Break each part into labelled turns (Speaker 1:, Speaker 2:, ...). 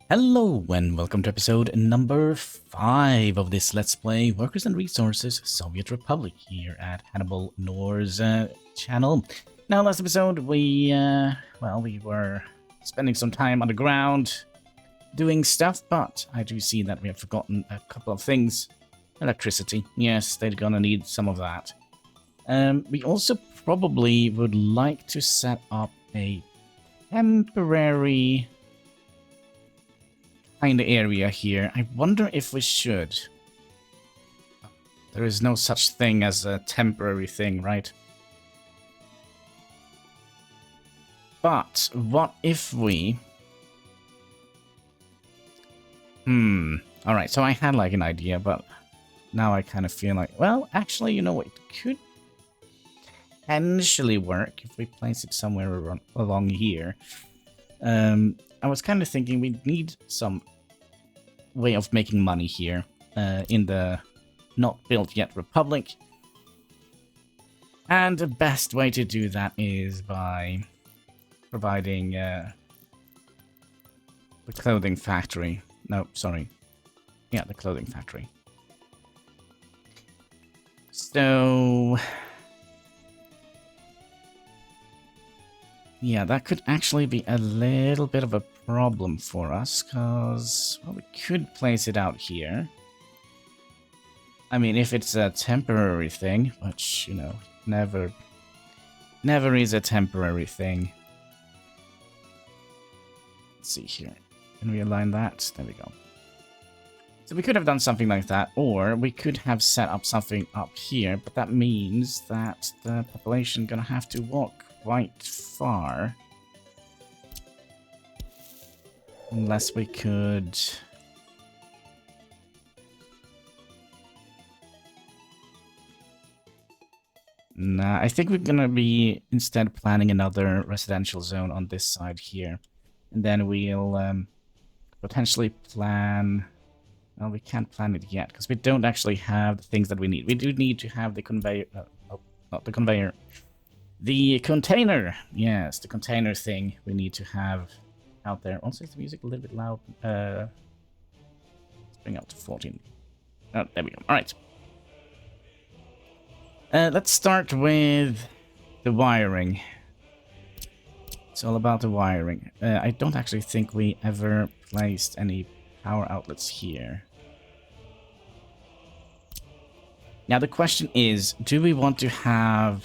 Speaker 1: Hello and welcome to episode number 5 of this Let's Play Workers and Resources Soviet Republic here at HanniballNOR's channel. Now, last episode we were spending some time underground doing stuff, but I do see that we have forgotten a couple of things. Electricity, yes, they're gonna need some of that. We also probably would like to set up a temporary kind of area here. I wonder if we should. There is no such thing as a temporary thing, right? But what if we... Alright, so I had like an idea, but now I kind of feel like, well, actually, you know what? It could potentially work if we place it somewhere along here. I was kind of thinking we need some way of making money here in the not built yet republic. And the best way to do that is by providing the clothing factory. No, sorry. Yeah, the clothing factory. So... yeah, that could actually be a little bit of a problem for us, because, well, we could place it out here. I mean, if it's a temporary thing, which, you know, never is a temporary thing. Let's see here. Can we align that? There we go. So we could have done something like that, or we could have set up something up here, but that means that the population is gonna have to walk quite far. Unless we could... Nah, I think we're gonna be instead planning another residential zone on this side here. And then we'll potentially plan... well, we can't plan it yet, because we don't actually have the things that we need. We do need to have the conveyor... oh, not the conveyor. The container! Yes, the container thing we need to have out there. Also, is the music a little bit loud? Let's bring out to 14. Oh, there we go. Alright. Let's start with the wiring. It's all about the wiring. I don't actually think we ever placed any power outlets here. Now the question is, do we want to have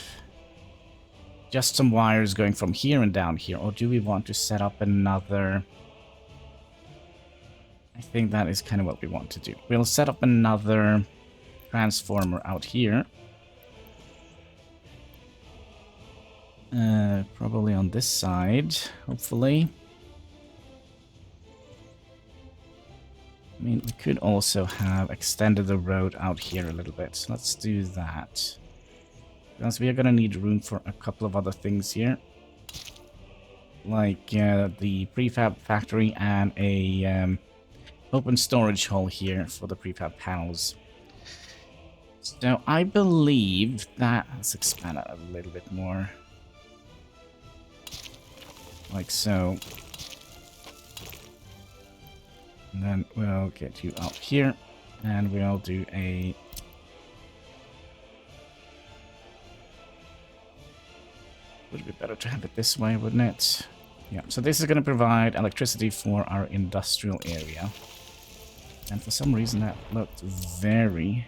Speaker 1: just some wires going from here and down here, or do we want to set up another... I think that is kind of what we want to do. We'll set up another transformer out here. Probably on this side, hopefully. I mean, we could also have extended the road out here a little bit. So let's do that. Because we are going to need room for a couple of other things here. Like the prefab factory and a open storage hole here for the prefab panels. So I believe that... let's expand it a little bit more. Like so. And then we'll get you up here. And we'll do a... would be better to have it this way, wouldn't it? Yeah, so this is going to provide electricity for our industrial area. And for some reason that looked very...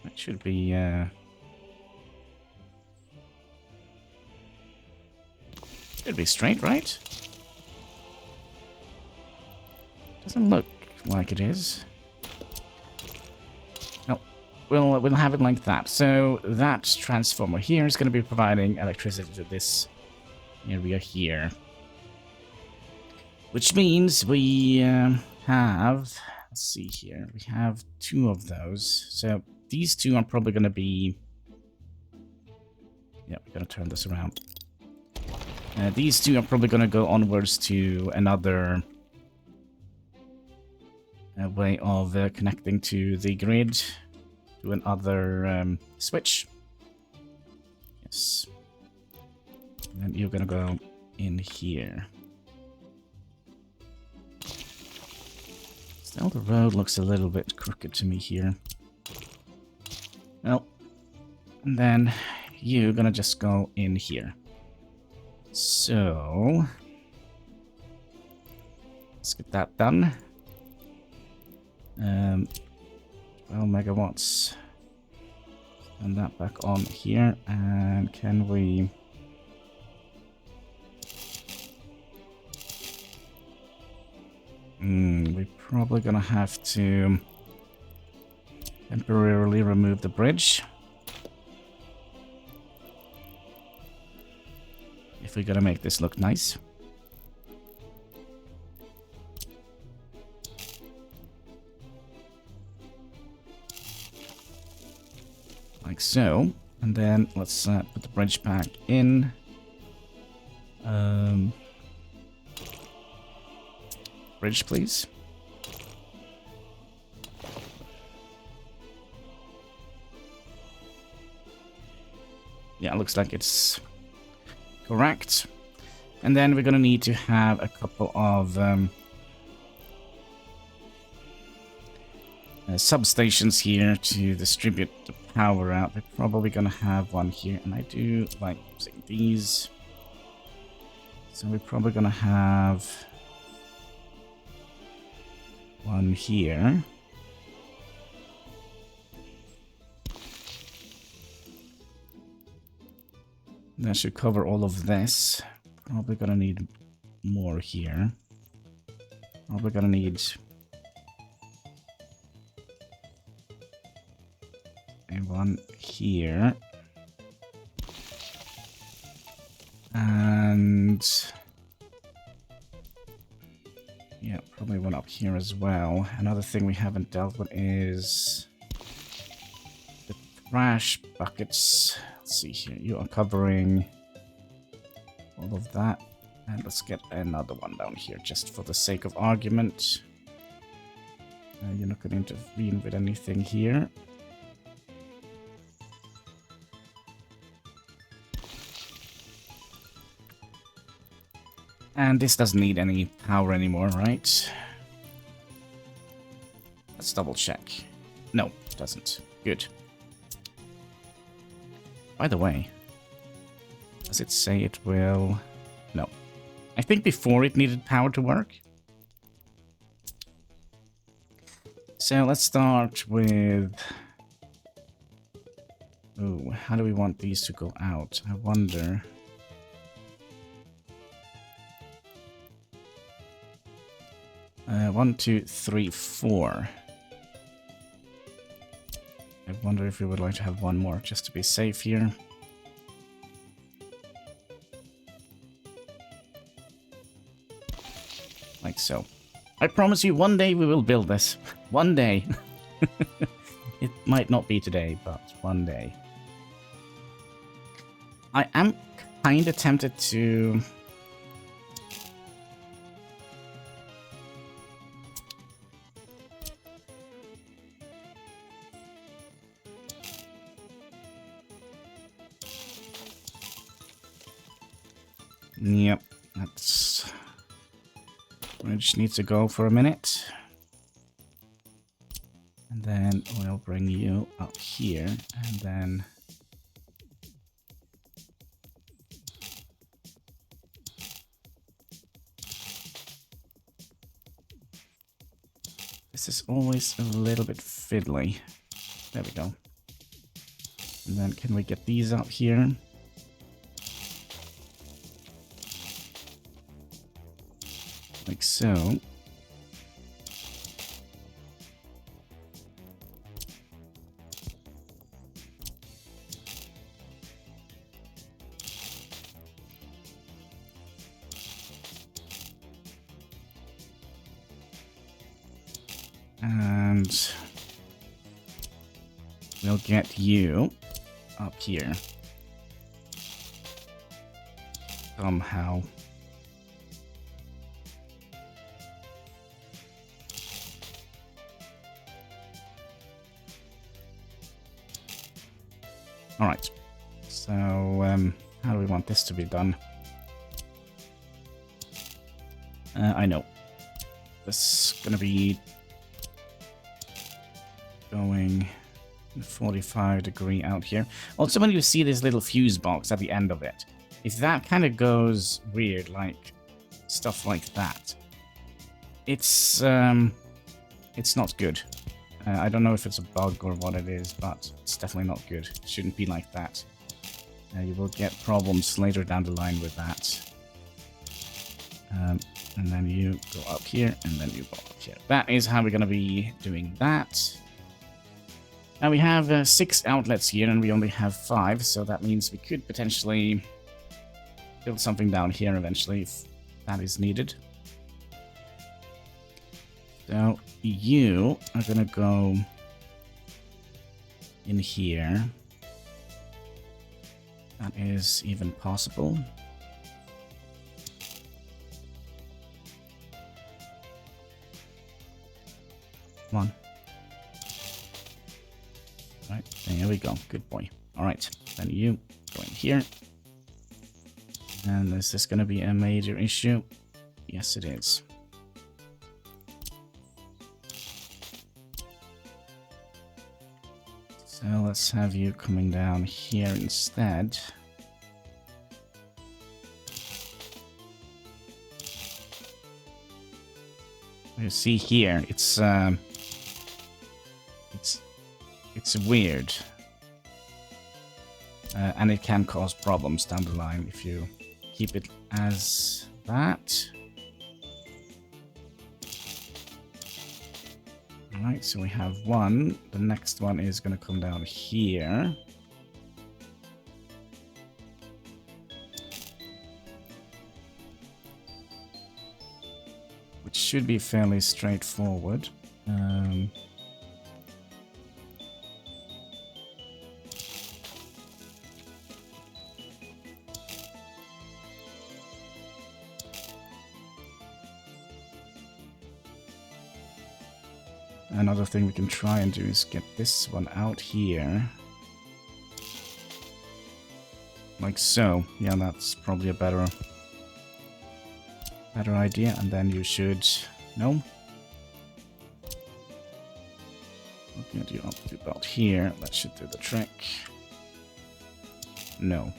Speaker 1: that should be... should be straight, right? Doesn't look like it is. No, we'll have it like that. So that transformer here is going to be providing electricity to this area here. Which means we have... let's see here. We have 2 of those. So these 2 are probably going to be... yeah, we're going to turn this around. These 2 are probably going to go onwards to another way of connecting to the grid, to another switch. Yes. And then you're going to go in here. Still, the road looks a little bit crooked to me here. Well, and then you're gonna just go in here. So, let's get that done. 12 megawatts. And that back on here. And can we... we're probably gonna have to temporarily remove the bridge. If we're gonna make this look nice. Like so. And then let's put the bridge back in. Bridge, please. Yeah, it looks like it's correct. And then we're gonna need to have a couple of substations here to distribute the power out. We're probably gonna have one here, and I do like using these. So we're probably gonna have one here. That should cover all of this. Probably gonna need more here. Probably gonna need one here. And yeah, probably one up here as well. Another thing we haven't dealt with is the trash buckets. Let's see here. You are covering all of that. And let's get another one down here just for the sake of argument. You're not going to intervene with anything here. And this doesn't need any power anymore, right? Let's double check. No, it doesn't. Good. By the way, does it say it will? No. I think before it needed power to work. So let's start with... Oh, how do we want these to go out? I wonder... 1, 2, 3, 4. I wonder if we would like to have one more just to be safe here. Like so. I promise you, one day we will build this. One day. It might not be today, but one day. I am kind of tempted to... Yep, that's... Bridge needs to go for a minute. And then we'll bring you up here, and then... This is always a little bit fiddly. There we go. And then can we get these up here? Like so. And we'll get you up here. Somehow. Alright, so how do we want this to be done? I know. This is gonna be going 45° out here. Also, when you see this little fuse box at the end of it, if that kind of goes weird, like stuff like that, it's not good. I don't know if it's a bug or what it is, but it's definitely not good. It shouldn't be like that. You will get problems later down the line with that. And then you go up here, and then you go up here. That is how we're going to be doing that. Now we have 6 outlets here, and we only have 5, so that means we could potentially build something down here eventually if that is needed. So you are going to go in here. That is even possible. Come on. Right, there we go. Good boy. Alright, then you go in here. And is this going to be a major issue? Yes, it is. So let's have you coming down here instead. You see here, it's weird. And it can cause problems down the line if you keep it as that. Alright, so we have one. The next one is going to come down here. Which should be fairly straightforward. Another thing we can try and do is get this one out here. Like so. Yeah, that's probably a better idea. And then you should... No? We'll get you up to about here. That should do the trick. No.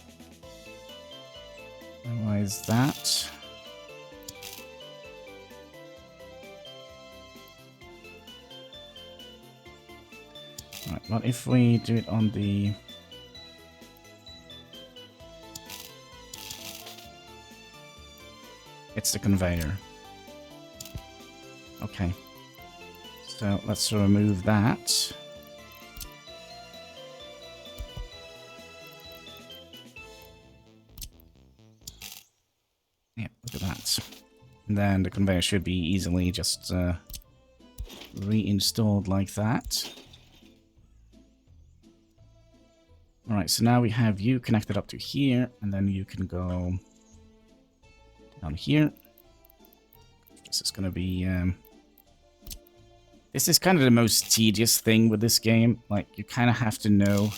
Speaker 1: Why is that? Right, what if we do it on the... It's the conveyor. Okay. So let's remove that. Yeah, look at that. And then the conveyor should be easily just reinstalled like that. Alright, so now we have you connected up to here, and then you can go down here. This is going to be... This is kind of the most tedious thing with this game. Like, you kind of have to know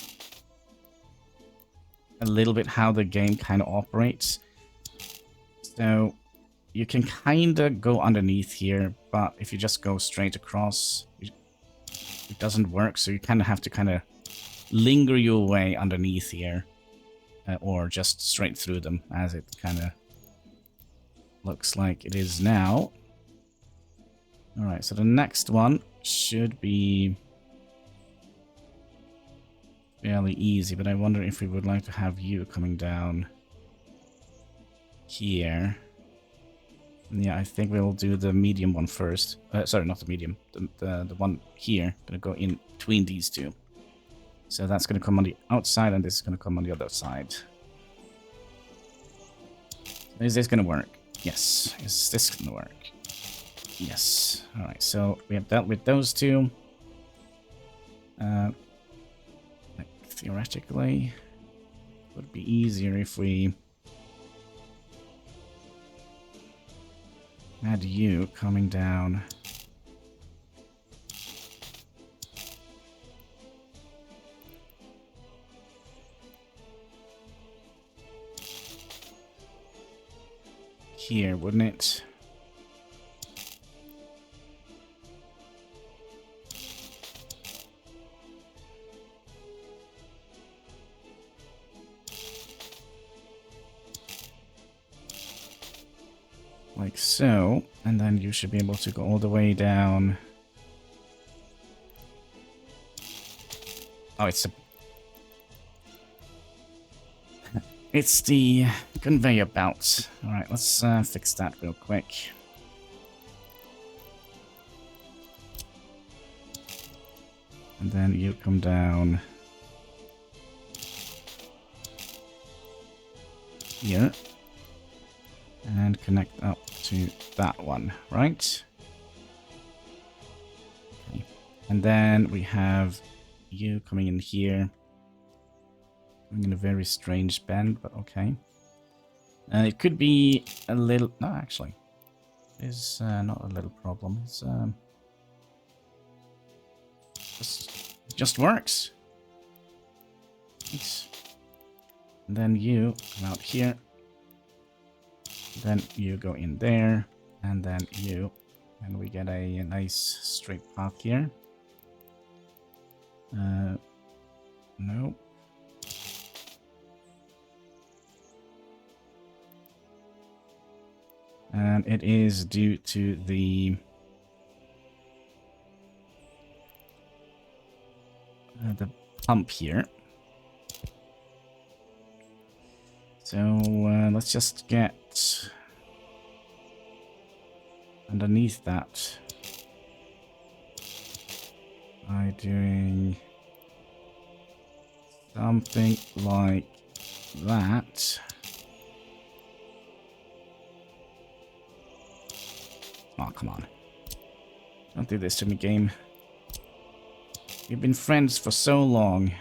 Speaker 1: a little bit how the game kind of operates. So, you can kind of go underneath here, but if you just go straight across, it doesn't work, so you kind of have to kind of linger your way underneath here, or just straight through them, as it kind of looks like it is now. Alright, so the next one should be fairly easy, but I wonder if we would like to have you coming down here. Yeah, I think we'll do the medium one first. Sorry, not the medium. The one here. Gonna go in between these two. So that's gonna come on the outside, and this is gonna come on the other side. Is this gonna work? Yes. Is this gonna work? Yes. Alright, so we have dealt with those two. Like, theoretically, it would be easier if we had you coming down here, wouldn't it? Like so. And then you should be able to go all the way down. Oh, it's a... It's the conveyor belt. Alright, let's fix that real quick. And then you come down here and connect up to that one, right? Okay. And then we have you coming in here. Coming in a very strange bend, but okay. It could be a little... No, actually. It's not a little problem. It's... just works. Nice. And then you come out here. Then you go in there. And then you. And we get a nice straight path here. No. And it is due to the... the pump here. So let's just get underneath that by doing something like that. Oh, come on. Don't do this to me, game. We've been friends for so long.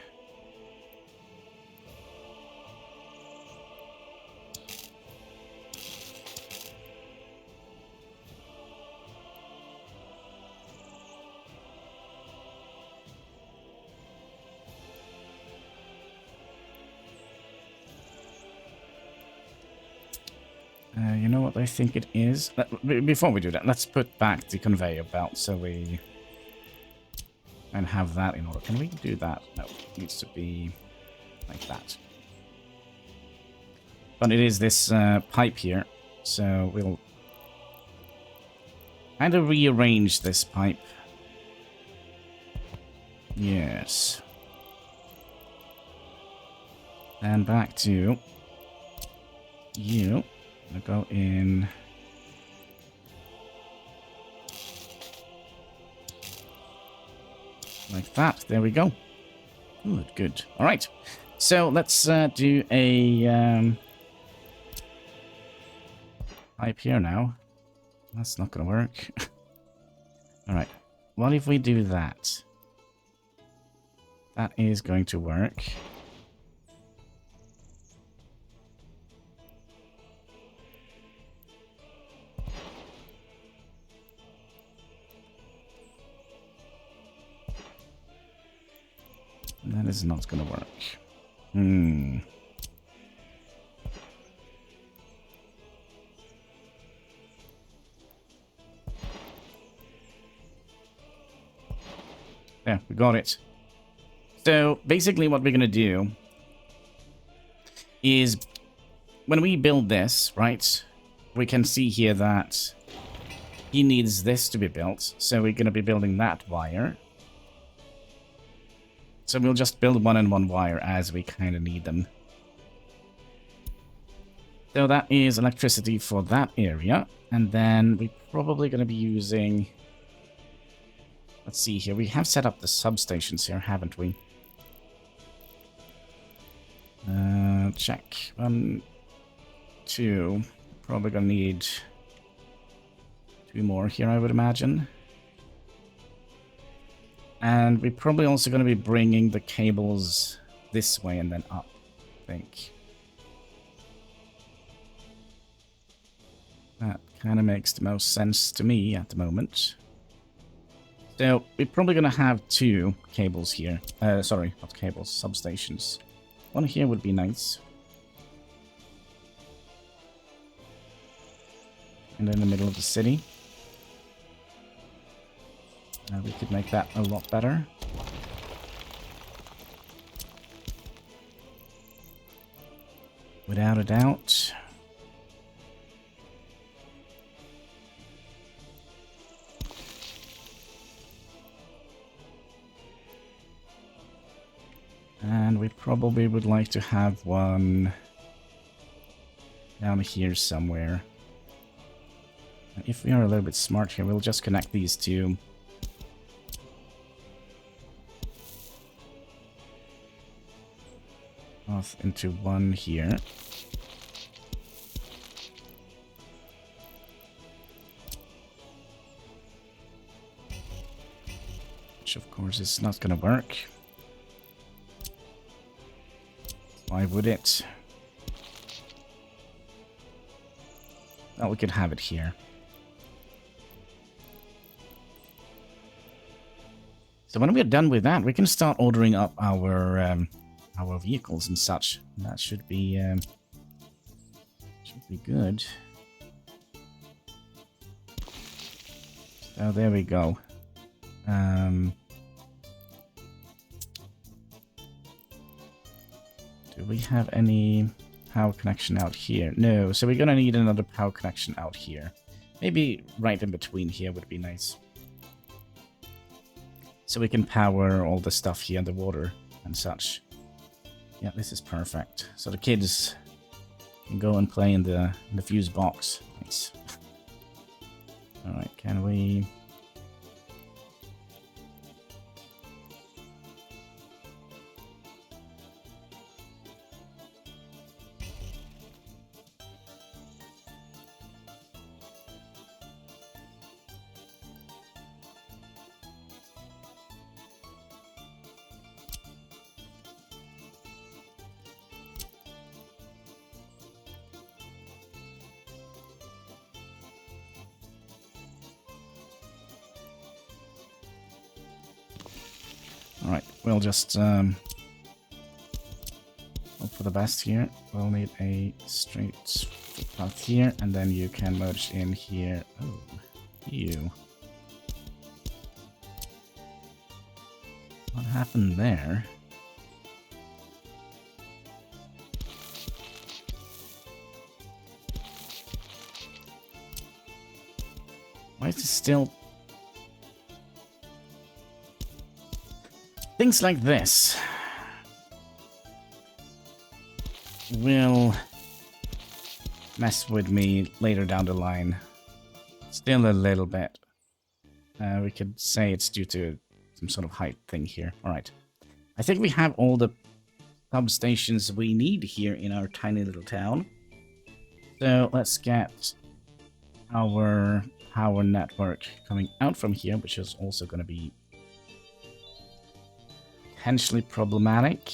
Speaker 1: You know what I think it is? Before we do that, let's put back the conveyor belt so we... and have that in order. Can we do that? No, it needs to be like that. But it is this pipe here, so we'll kind of rearrange this pipe. Yes. And back to you. I'll go in. Like that. There we go. Good, good. All right. So let's do a pipe here now. That's not going to work. All right. What if we do that? That is going to work. That is not going to work. There, we got it. So, basically what we're going to do is, when we build this, right, we can see here that he needs this to be built. So we're going to be building that wire. So we'll just build one and one wire as we kind of need them. So that is electricity for that area. And then we're probably going to be using... Let's see here. We have set up the substations here, haven't we? Check. 1, 2. Probably going to need 2 more here, I would imagine. And we're probably also going to be bringing the cables this way and then up, I think. That kind of makes the most sense to me at the moment. So, we're probably going to have 2 cables here. Sorry, not cables, substations. One here would be nice. And in the middle of the city. We could make that a lot better. Without a doubt. And we probably would like to have one down here somewhere. And if we are a little bit smart here, we'll just connect these two. Off into one here. Which of course is not gonna work. Why would it? Well, we could have it here. So when we're done with that, we can start ordering up our vehicles and such. That should be good. So there we go. Do we have any power connection out here? No, so we're gonna need another power connection out here. Maybe right in between here would be nice. So we can power all the stuff here underwater and such. Yeah, this is perfect. So the kids can go and play in the fuse box. Nice. Alright, can we... Alright, we'll just hope for the best here. We'll need a straight footpath here, and then you can merge in here. Oh, you. What happened there? Why is it still... Things like this will mess with me later down the line. Still a little bit. We could say it's due to some sort of height thing here. Alright. I think we have all the substations we need here in our tiny little town. So let's get our power network coming out from here, which is also going to be potentially problematic.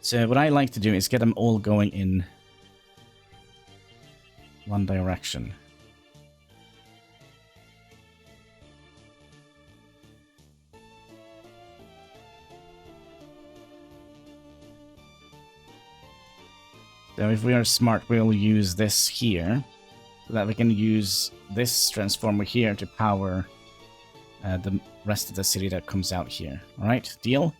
Speaker 1: So what I like to do is get them all going in one direction. So if we are smart, we'll use this here, so that we can use this transformer here to power the rest of the city that comes out here. Alright, deal?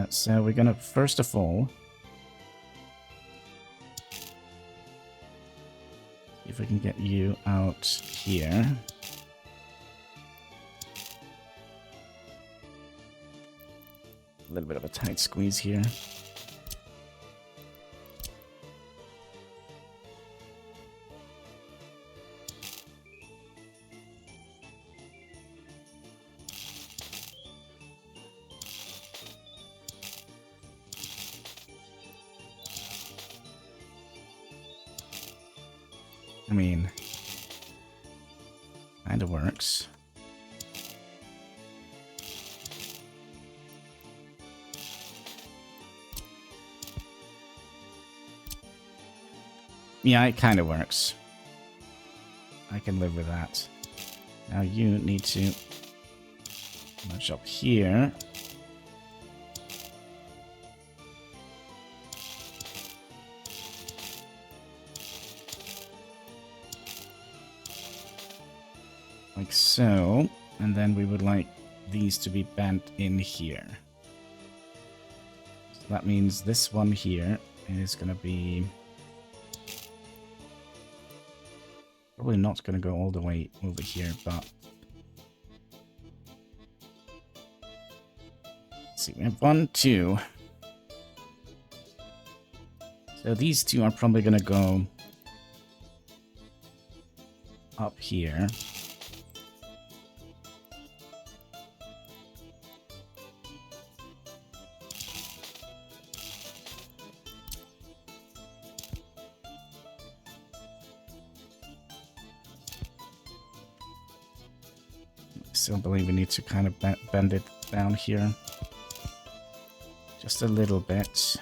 Speaker 1: So we're gonna, first of all, if we can get you out here. A little bit of a tight squeeze here. I mean, kinda works. Yeah, it kinda works. I can live with that. Now you need to merge up here. Like so, and then we would like these to be bent in here. So that means this one here is going to be probably not going to go all the way over here, but see, we have 1, 2. So these two are probably gonna go up here. Still believe we need to kind of bend it down here. Just a little bit.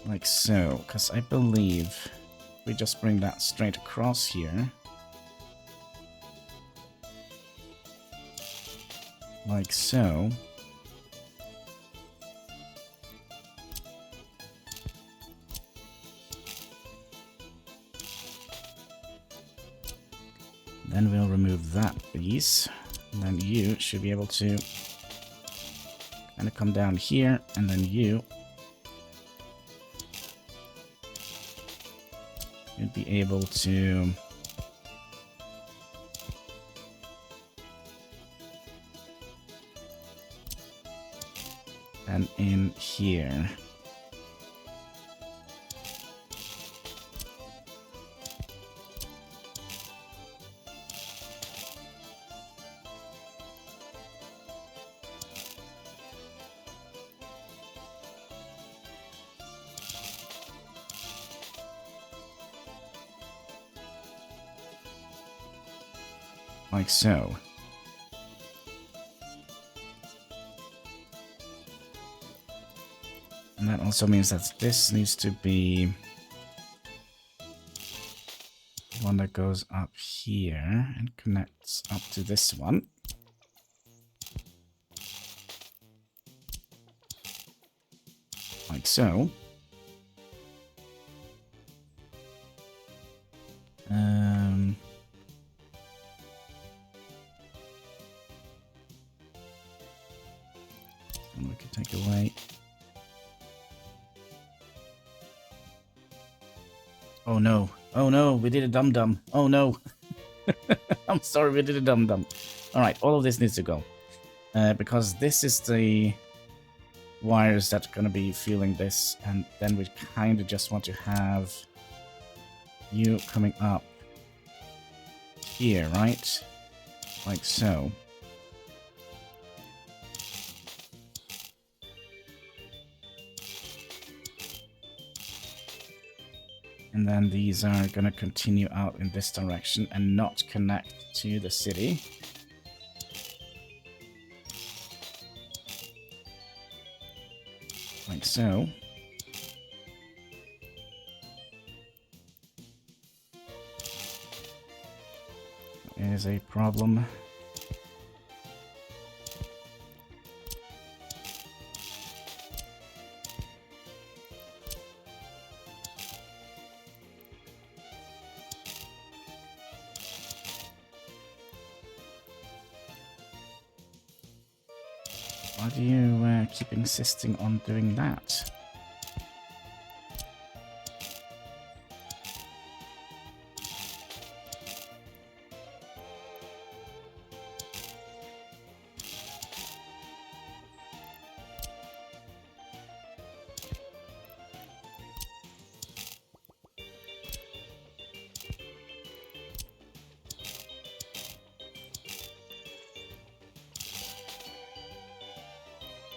Speaker 1: Like so, because I believe we just bring that straight across here. Like so. Then we'll remove that piece. And then you should be able to kind of come down here, and then you'd be able to and in here. Like so. And that also means that this needs to be one that goes up here and connects up to this one. Like so. And we can take away. Oh no. Oh no, we did a dum-dum. Oh no. I'm sorry, we did a dum-dum. Alright, all of this needs to go. Because this is the wires that are going to be feeling this, and then we kind of just want to have you coming up here, right? Like so. And then these are going to continue out in this direction and not connect to the city. Like so. Is a problem. Why do you keep insisting on doing that?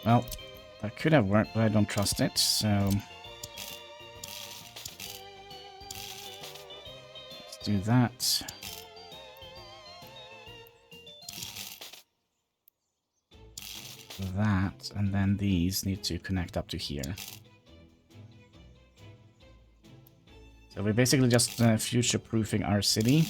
Speaker 1: Well, that could have worked, but I don't trust it, so... let's do that. That, and then these need to connect up to here. So we're basically just future-proofing our city.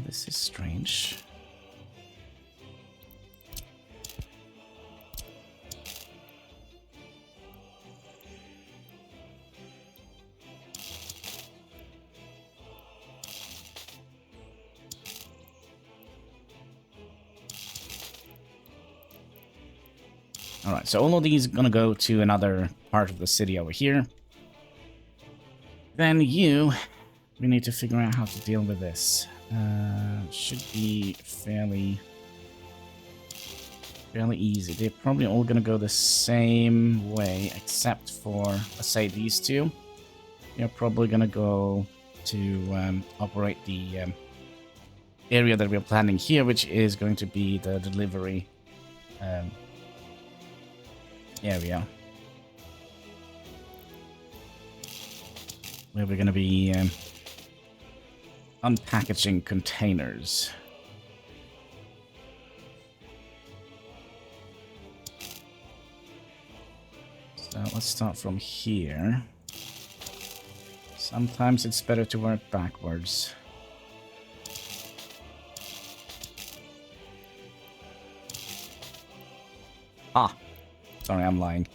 Speaker 1: This is strange. Alright, so all of these are gonna go to another part of the city over here. Then we need to figure out how to deal with this. Should be fairly easy. They're probably all gonna go the same way, except for, let's say, these two. They're probably gonna go to operate the area that we're planning here, which is going to be the delivery area. Where we're going to be unpackaging containers. So let's start from here. Sometimes it's better to work backwards. Ah! Sorry, I'm lying.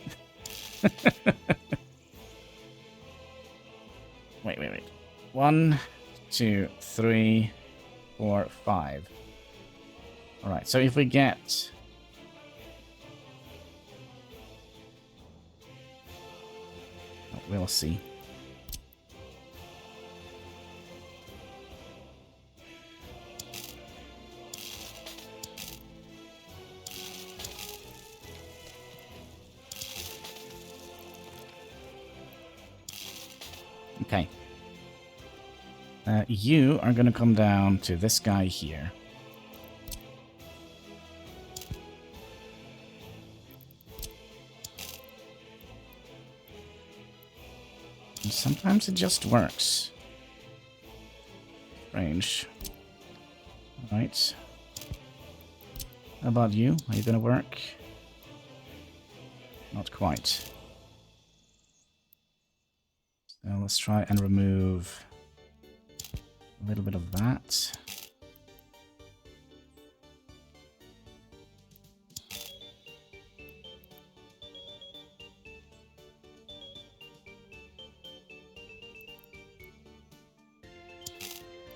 Speaker 1: Wait. 1, 2, 3, 4, 5. Alright, so if we get... Oh, we'll see. Okay. You are going to come down to this guy here. And sometimes it just works. Strange. Alright. How about you? Are you going to work? Not quite. So let's try and remove a little bit of that.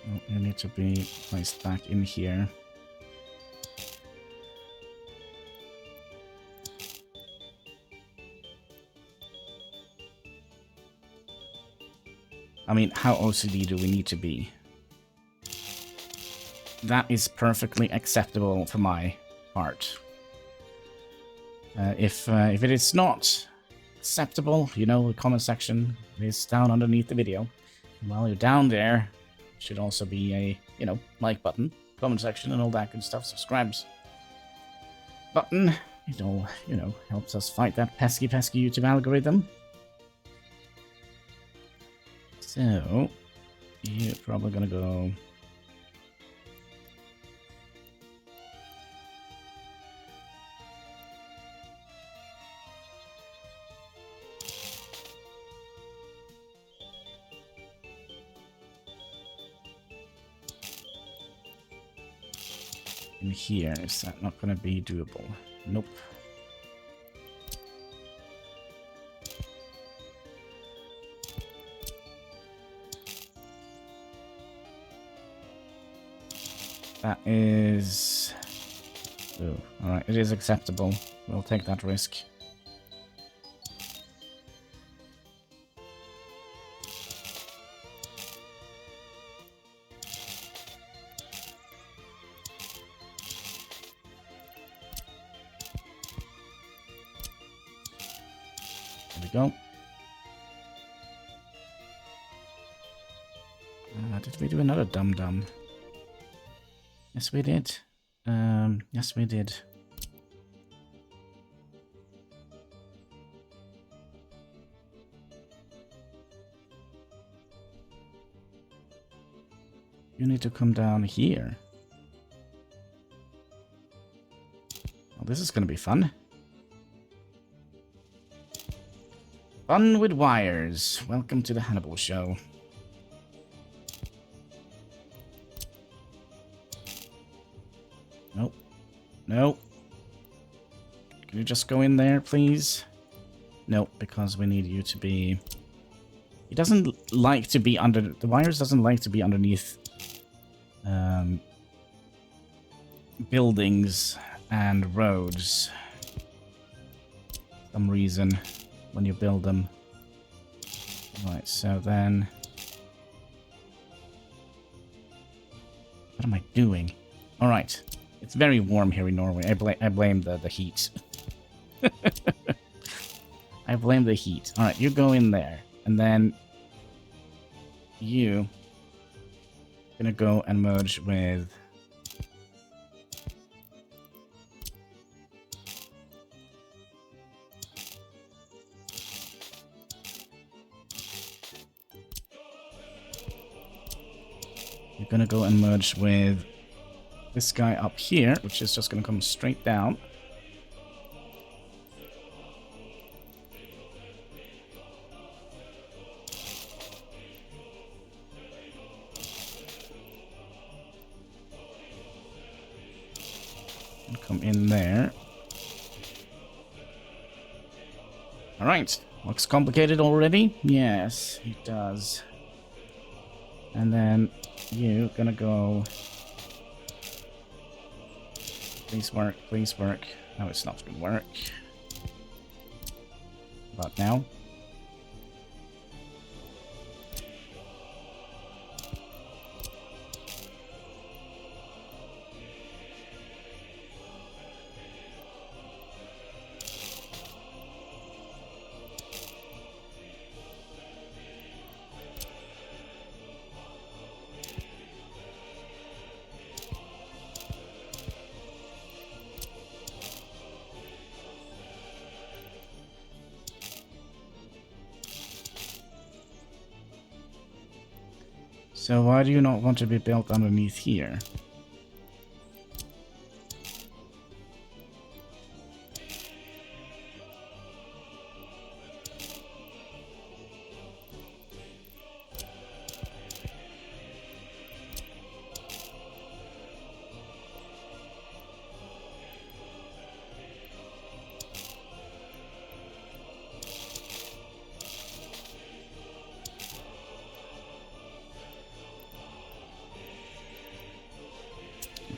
Speaker 1: Oh, you need to be placed back in here. I mean, how OCD do we need to be? That is perfectly acceptable for my part. If it is not acceptable, you know, the comment section is down underneath the video. While you're down there, should also be a, you know, like button, comment section and all that good stuff, subscribes button. It all, you know, helps us fight that pesky YouTube algorithm. So, you're probably gonna go... in here. Is that not gonna be doable? Nope. That is... Oh, alright, it is acceptable. We'll take that risk. There we go. Did we do another dum-dum? Yes, we did. Yes, we did. You need to come down here. Well, this is going to be fun. Fun with wires. Welcome to the Hannibal Show. Nope. Nope. Can you just go in there, please? Nope, because we need you to be... He doesn't like to be under... The wires doesn't like to be underneath buildings and roads. some reason when you build them. Alright, so then... What am I doing? Alright. It's very warm here in Norway. I blame the heat. I blame the heat. Alright, you go in there. And then... You... Gonna go and merge with... You're gonna go and merge with this guy up here, which is just gonna come straight down. And come in there. Alright, looks complicated already? Yes, it does. And then you gonna go... Please work, please work. No, it's not gonna work. About now. So why do you not want to be built underneath here?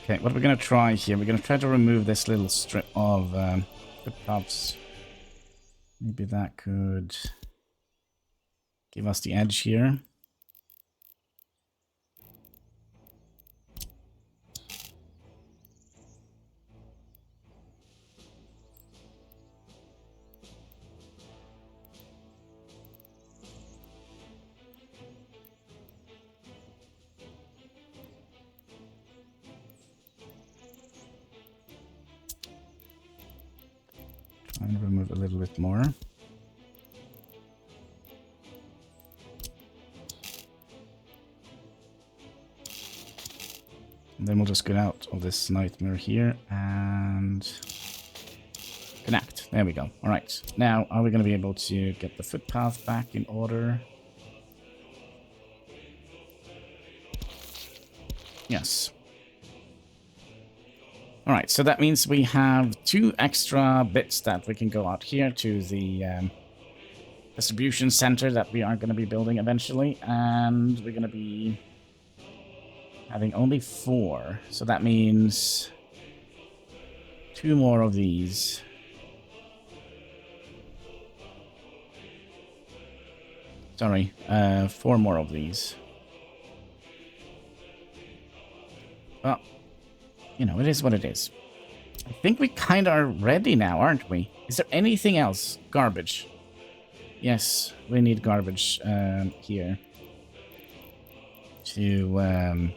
Speaker 1: Okay, what are we going to try here? We're going to try to remove this little strip of footpaths. Maybe that could give us the edge here. Try and remove a little bit more. And then we'll just get out of this nightmare here and connect. There we go. All right. Now, are we going to be able to get the footpath back in order? Yes. All right. So that means we have 2 extra bits that we can go out here to the distribution center that we are going to be building eventually. And we're going to be having only 4. So that means 2 more of these. Sorry, 4 more of these. Well, you know, it is what it is. I think we kind of are ready now, aren't we? Is there anything else? Garbage. Yes, we need garbage here. To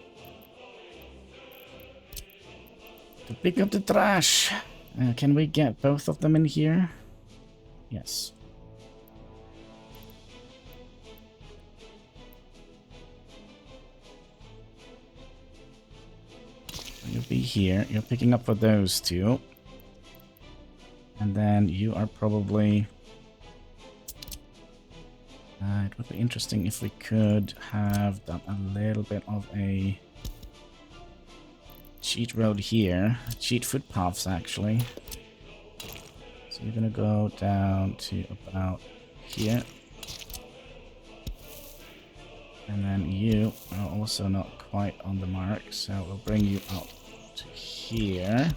Speaker 1: pick up the trash. Can we get both of them in here? Yes. You'll be here. You're picking up for those 2. And then you are probably... it would be interesting if we could have done a little bit of a cheat road here. Cheat footpaths, actually. So you're gonna go down to about here. And then you are also not quite on the mark, so we'll bring you out to here.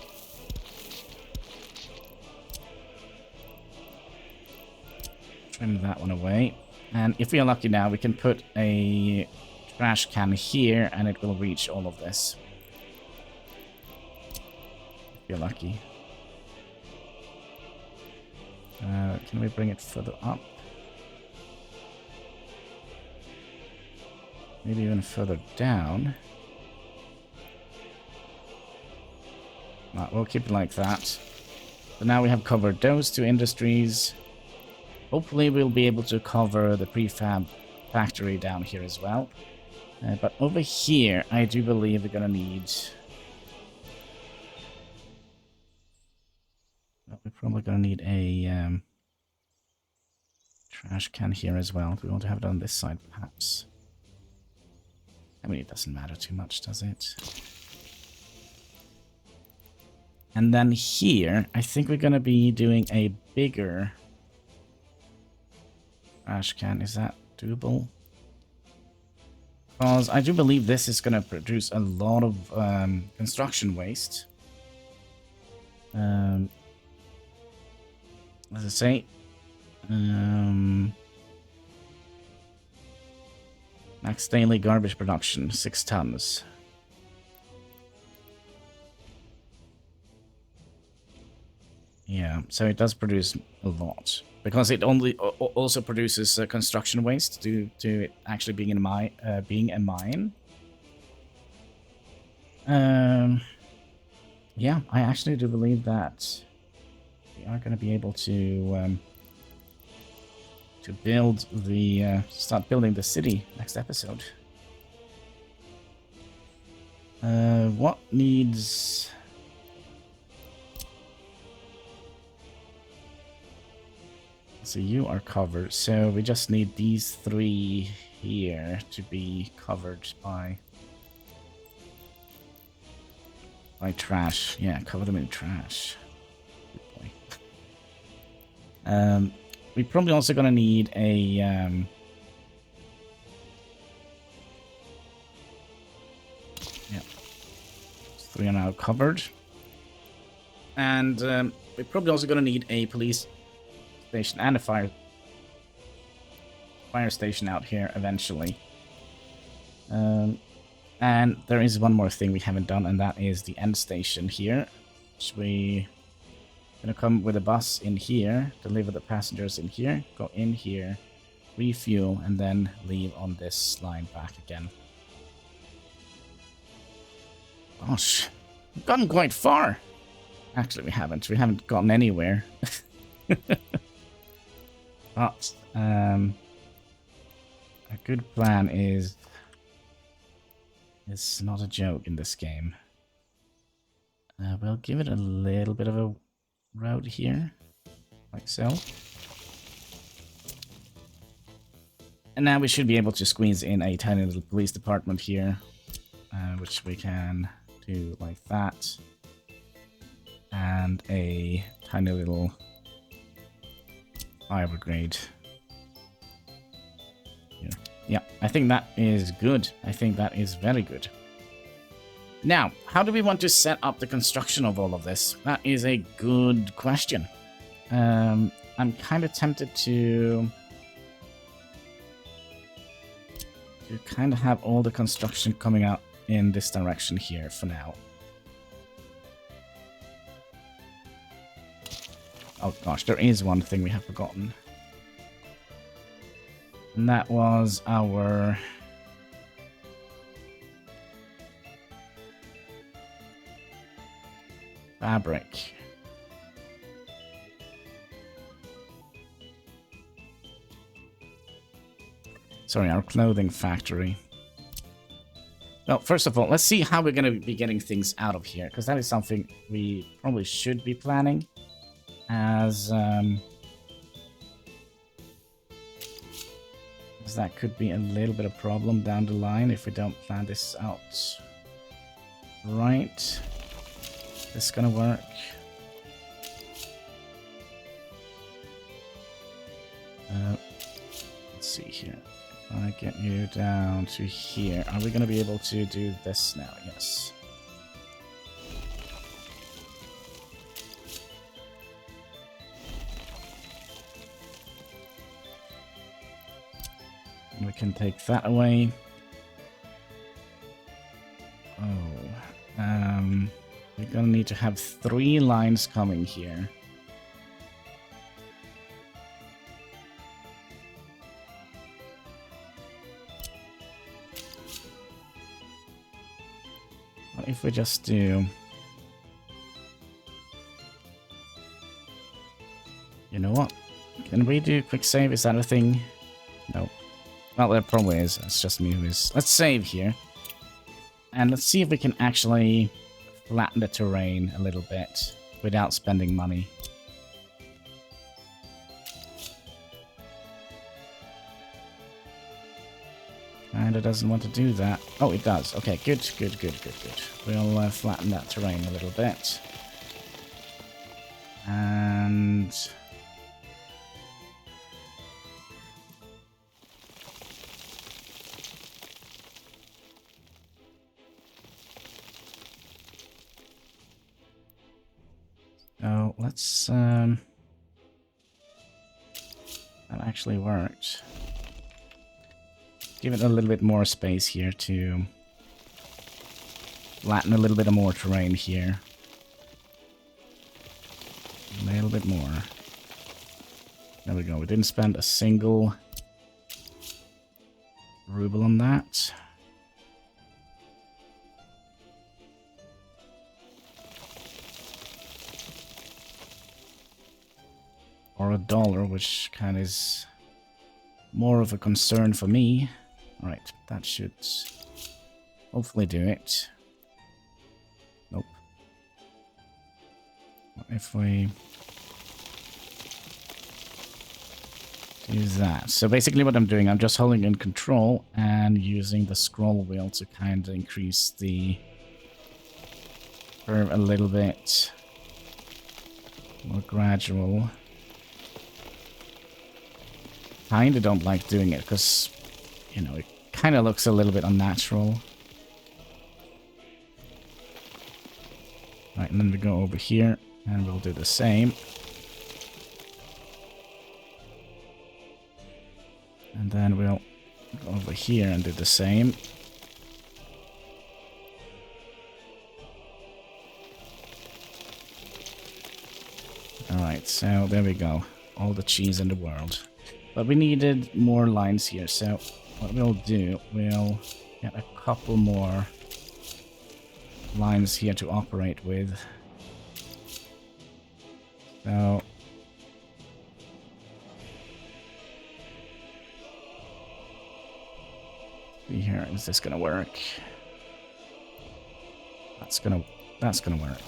Speaker 1: Trim that one away. And if we are lucky now, we can put a trash can here and it will reach all of this. If you're lucky. Can we bring it further up? Maybe even further down. No, we'll keep it like that. So now we have covered those two industries. Hopefully we'll be able to cover the prefab factory down here as well. But over here, I do believe we're gonna need... We're probably gonna need a trash can here as well. We want to have it on this side, perhaps. I mean, it doesn't matter too much, does it? And then here, I think we're gonna be doing a bigger trash can. Is that doable? Because I do believe this is gonna produce a lot of construction waste. As I say, max daily garbage production, 6 tons. Yeah, so it does produce a lot. Because it only also produces construction waste due to it actually being, being a mine. Yeah, I actually do believe that we are going to be able to build the start building the city next episode. What needs? So you are covered. So we just need these 3 here to be covered by trash. Yeah, cover them in trash. Good boy. We're probably also gonna need a yeah, 3 are now covered, and we're probably also gonna need a police station and a fire station out here eventually. And there is one more thing we haven't done, and that is the end station here, which we gonna come with a bus in here, deliver the passengers in here, go in here, refuel, and then leave on this line back again. Gosh, we've gotten quite far. Actually, we haven't. We haven't gotten anywhere. But a good plan is not a joke in this game. We'll give it a little bit of a route here, like so. And now we should be able to squeeze in a tiny little police department here, which we can do like that. And a tiny little fire brigade. Yeah, I think that is good. I think that is very good. Now, how do we want to set up the construction of all of this? That is a good question. I'm kind of tempted to kind of have all the construction coming out in this direction here for now. Oh gosh, there is one thing we have forgotten. And that was our fabric. Sorry, our clothing factory. Well, first of all, let's see how we're going to be getting things out of here, because that is something we probably should be planning. As that could be a little bit of problem down the line if we don't plan this out right. Is this gonna work? Let's see here. If I get you down to here, are we gonna be able to do this now? Yes. we can take that away. Oh, we're gonna need to have 3 lines coming here. What if we just do... You know what? Can we do quick save? Is that a thing? No. Well, there probably is. It's just me who is. Let's save here. And let's see if we can actually flatten the terrain a little bit without spending money. And it doesn't want to do that. Oh, it does. Okay, good. We'll flatten that terrain a little bit. And... So let's, that actually worked. Give it a little bit more space here to flatten a little bit more terrain here. A little bit more. There we go. We didn't spend a single ruble on that. Or $1, which kind of is more of a concern for me. Alright, that should hopefully do it. Nope. What if we do that? So basically what I'm doing, I'm just holding in control and using the scroll wheel to kind of increase the curve a little bit more gradual. Kinda don't like doing it because, you know, it kind of looks a little bit unnatural. Right, and then we go over here and we'll do the same. And then we'll go over here and do the same. Alright, so there we go. All the cheese in the world. But we needed more lines here, so what we'll do, we'll get a couple more lines here to operate with. So... see here, is this gonna work? That's gonna work.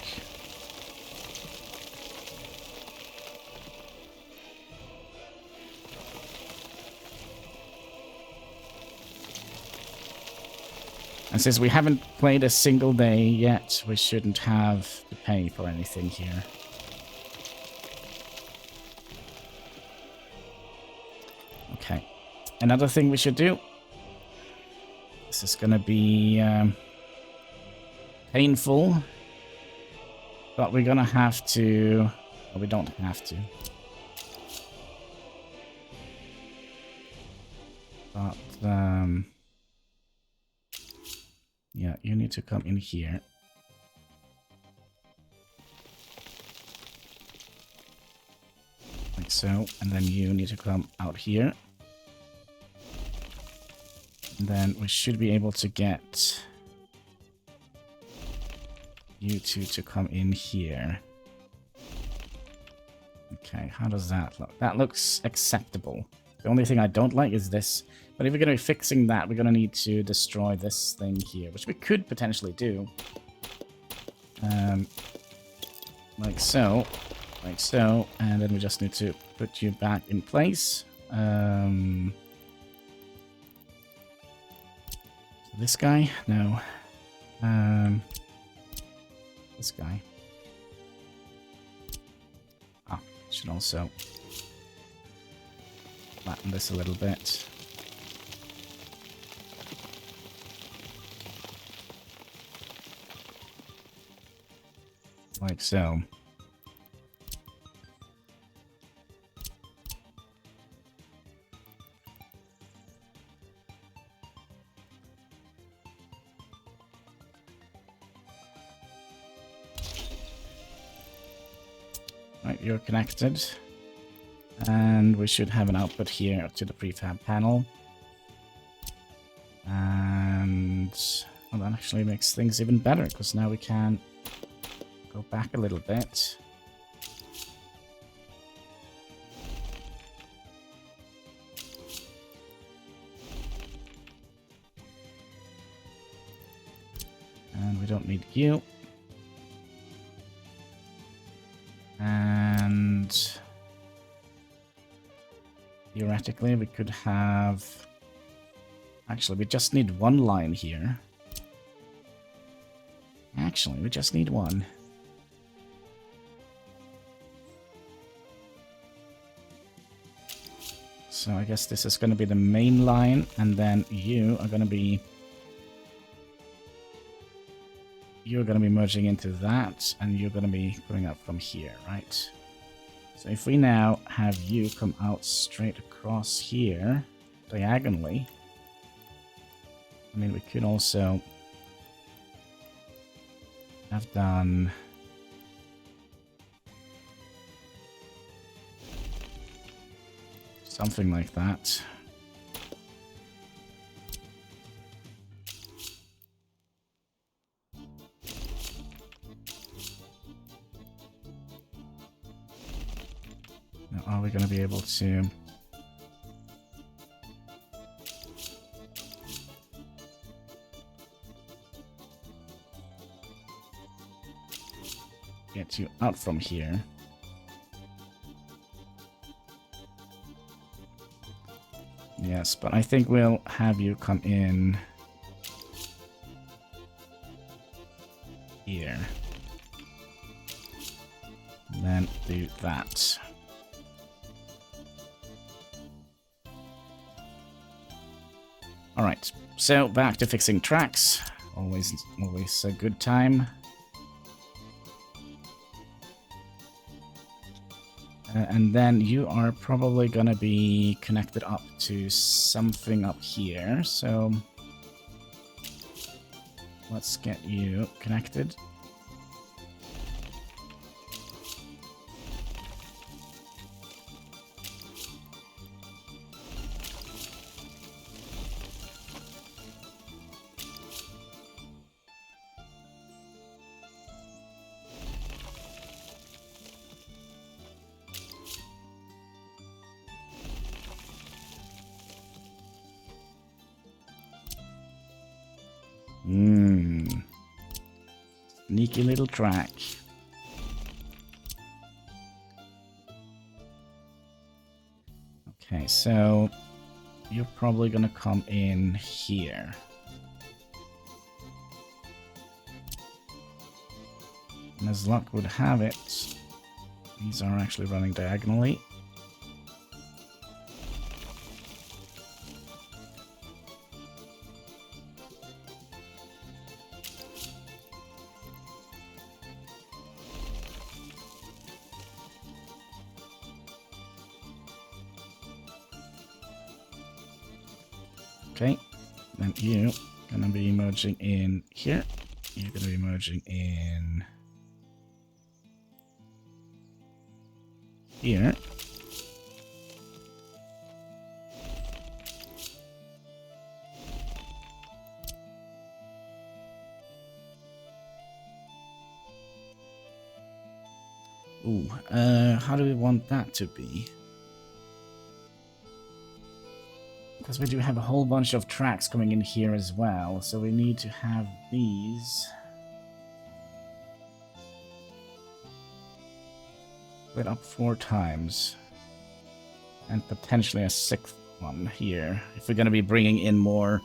Speaker 1: And since we haven't played a single day yet, we shouldn't have to pay for anything here. Okay. Another thing we should do. This is gonna be painful. But we're gonna have to... well, we don't have to. But, yeah, you need to come in here. Like so. And then you need to come out here. And then we should be able to get you two to come in here. Okay, how does that look? That looks acceptable. The only thing I don't like is this. But if we're going to be fixing that, we're going to need to destroy this thing here, which we could potentially do. Like so. Like so. And then we just need to put you back in place. This guy? No. This guy. Ah, should also flatten this a little bit. Like so. Right, you're connected. And we should have an output here to the prefab panel. And well, that actually makes things even better, because now we can go back a little bit. And we don't need you. And theoretically, we could have... Actually, we just need one line here. Actually, we just need one. So I guess this is going to be the main line, and then you are going to be... You're going to be merging into that, and you're going to be going up from here, right? So if we now have you come out straight across here, diagonally, I mean, we could also have done... something like that. Now, are we going to be able to... get you out from here? Yes, but I think we'll have you come in here. And then do that. Alright, so back to fixing tracks. Always a good time. And then you are probably gonna be connected up to something up here, so let's get you connected. Sneaky little track. Okay, so you're probably gonna come in here. And as luck would have it, these are actually running diagonally. Okay, then you gonna be merging in here. You're gonna be merging in here. Ooh, how do we want that to be? Because we do have a whole bunch of tracks coming in here as well, so we need to have these split up 4 times, and potentially a 6th one here, if we're going to be bringing in more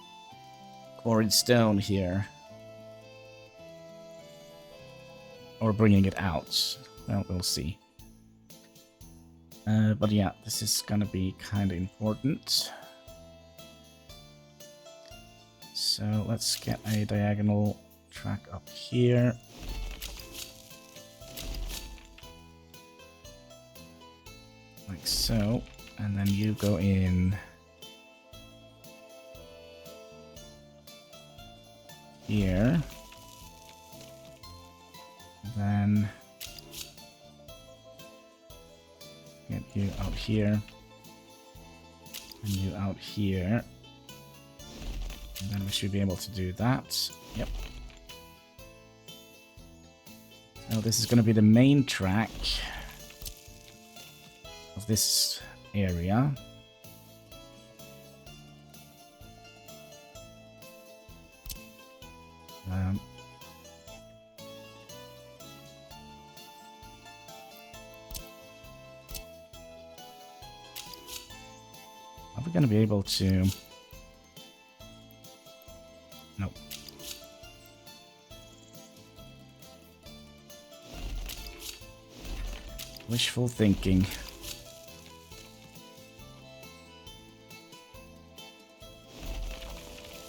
Speaker 1: quarried stone here. Or bringing it out. Well, we'll see. But yeah, this is going to be kind of important. So let's get a diagonal track up here. Like so. And then you go in here. Then you out here. And you out here. And then we should be able to do that. Yep. So this is going to be the main track of this area. Are we going to be able to... Nope. Wishful thinking.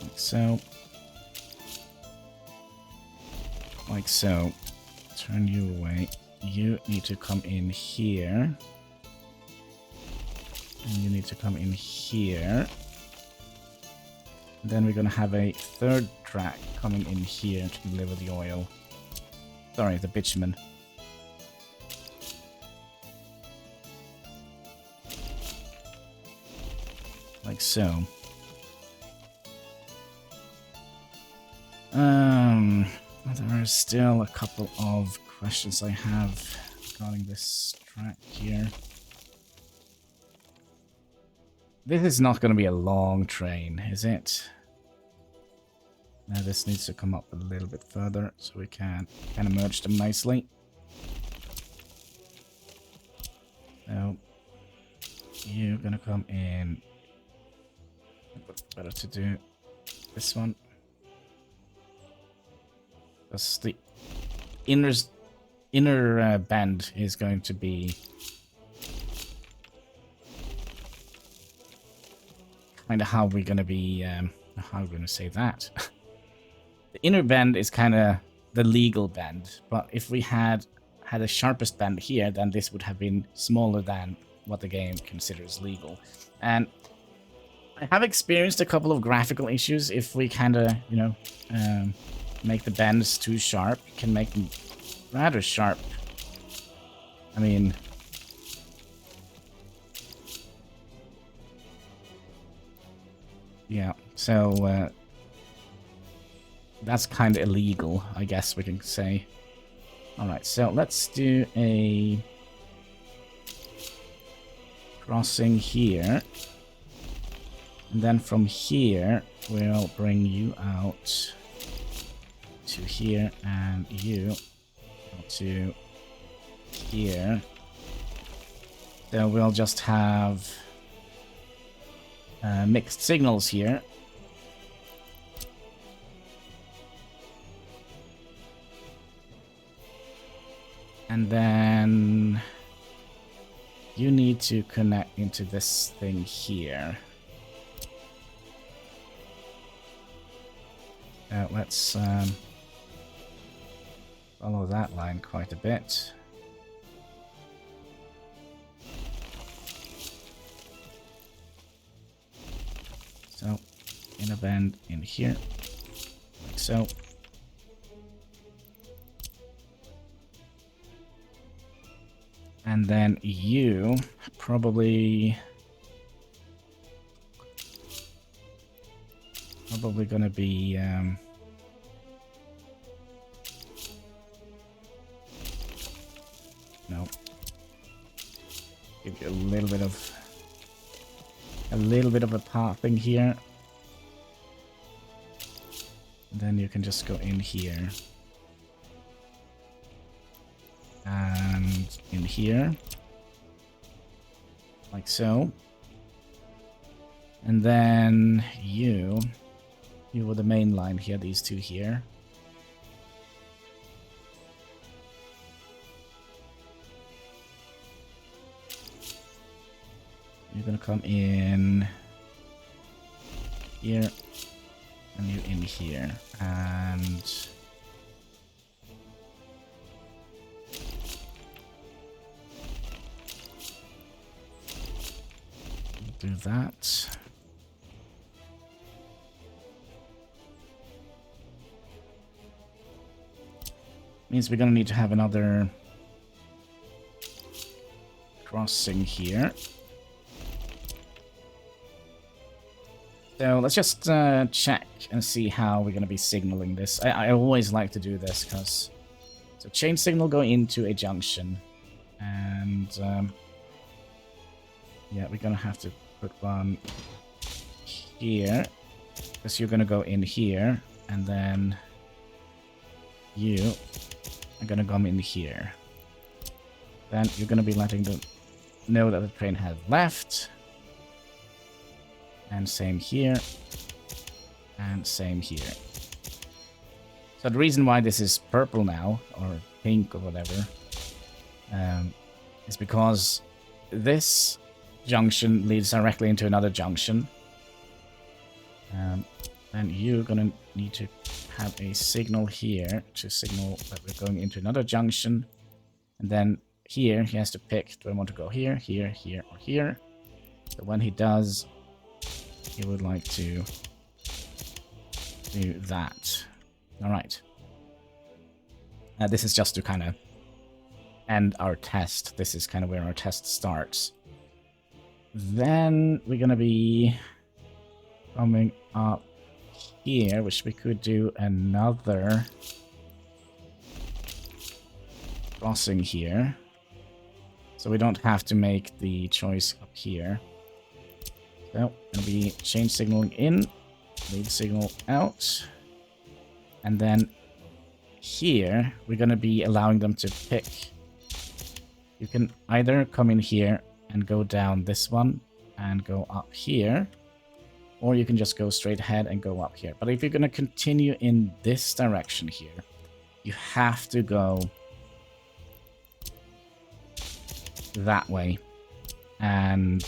Speaker 1: Like so. Like so. Turn you away. You need to come in here. And you need to come in here. Then we're gonna have a third track coming in here to deliver the oil. Sorry, the bitumen. Like so. There are still a couple of questions I have regarding this track here. This is not going to be a long train, is it? Now this needs to come up a little bit further so we can kind of merge them nicely. So you're going to come in. Better to do this one. Because the inner bend is going to be kind of how we're going to be, how are we going to say that? The inner bend is kind of the legal bend, but if we had the sharpest bend here, then this would have been smaller than what the game considers legal. And I have experienced a couple of graphical issues if we kind of, you know, make the bends too sharp. It can make them rather sharp. I mean... yeah, so that's kind of illegal, I guess we can say. Alright, so let's do a crossing here. And then from here, we'll bring you out to here and you to here. So we'll just have mixed signals here. And then you need to connect into this thing here. Let's follow that line quite a bit. So, inner bend in here, like so. And then you probably gonna be no. Give you a little bit of a pathing here. And then you can just go in here. And in here. Like so. And then you were the main line here, these two here. You're gonna come in here, and you in here, and do that. Means we're gonna need to have another crossing here. So let's just check and see how we're going to be signaling this. I always like to do this because... So chain signal going into a junction. And... yeah, we're going to have to put one here. Because you're going to go in here. And then... you are going to come in here. Then you're going to be letting them know that the train has left. And same here. And same here. So the reason why this is purple now, or pink or whatever, is because this junction leads directly into another junction. And you're gonna need to have a signal here to signal that we're going into another junction. And then here he has to pick, do I want to go here, here, here, or here? So when he does, he would like to do that. Alright. This is just to kind of end our test. This is kind of where our test starts. Then we're going to be coming up here, which we could do another crossing here. So we don't have to make the choice up here. So it'll be change signaling in, lead signal out, and then here we're going to be allowing them to pick. You can either come in here and go down this one and go up here, or you can just go straight ahead and go up here. But if you're going to continue in this direction here, you have to go that way and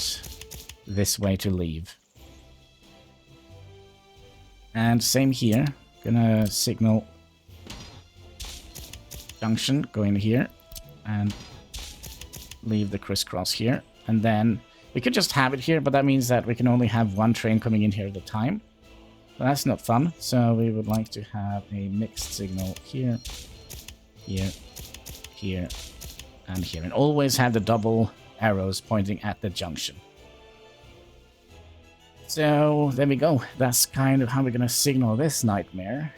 Speaker 1: this way to leave. And same here. Gonna signal junction, go in here and leave the crisscross here. And then we could just have it here, but that means that we can only have one train coming in here at a time. So that's not fun. So we would like to have a mixed signal here, here, here, and here. And always have the double arrows pointing at the junction. So there we go. That's kind of how we're going to signal this nightmare.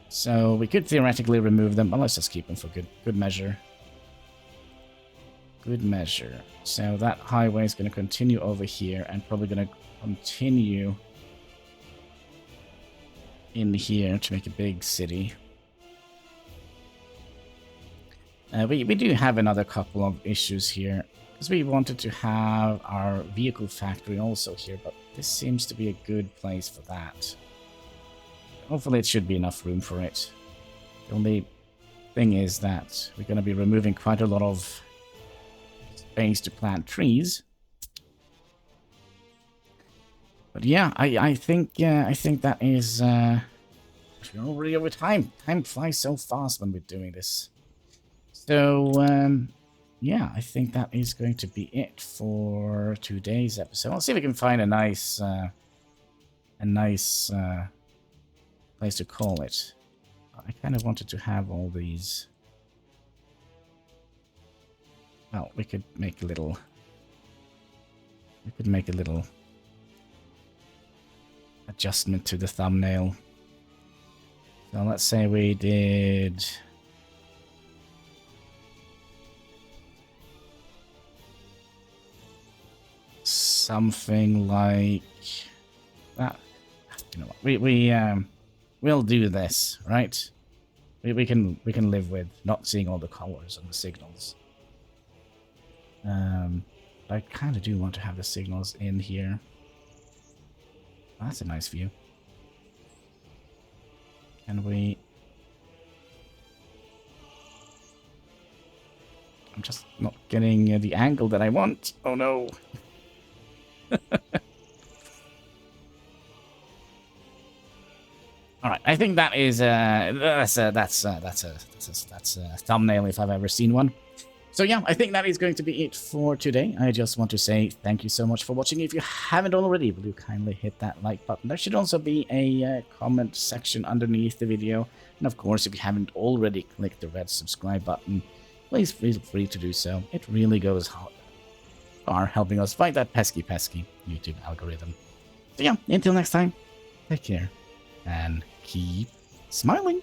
Speaker 1: So we could theoretically remove them, but let's just keep them for good measure. Good measure. So that highway is going to continue over here and probably going to continue in here to make a big city. We do have another couple of issues here. Because we wanted to have our vehicle factory also here, but this seems to be a good place for that. Hopefully it should be enough room for it. The only thing is that we're going to be removing quite a lot of space to plant trees. But yeah, I think that is... we're already over time. Time flies so fast when we're doing this. So, yeah, I think that is going to be it for today's episode. Let's see if we can find a nice place to call it. I kind of wanted to have all these. Well, we could make a little. We could make a little adjustment to the thumbnail. So let's say we did. Something like that. You know what? We'll do this, right? We can live with not seeing all the colors and the signals. I kind of do want to have the signals in here. Oh, that's a nice view. Can we? I'm just not getting the angle that I want. Oh no. All right, I think that is that's a thumbnail if I've ever seen one. So yeah, I think that is going to be it for today. I just want to say thank you so much for watching. If you haven't already, will you kindly hit that like button? There should also be a comment section underneath the video. And of course, if you haven't already clicked the red subscribe button, please feel free to do so. It really goes far helping us fight that pesky YouTube algorithm. So yeah, until next time, take care and keep smiling.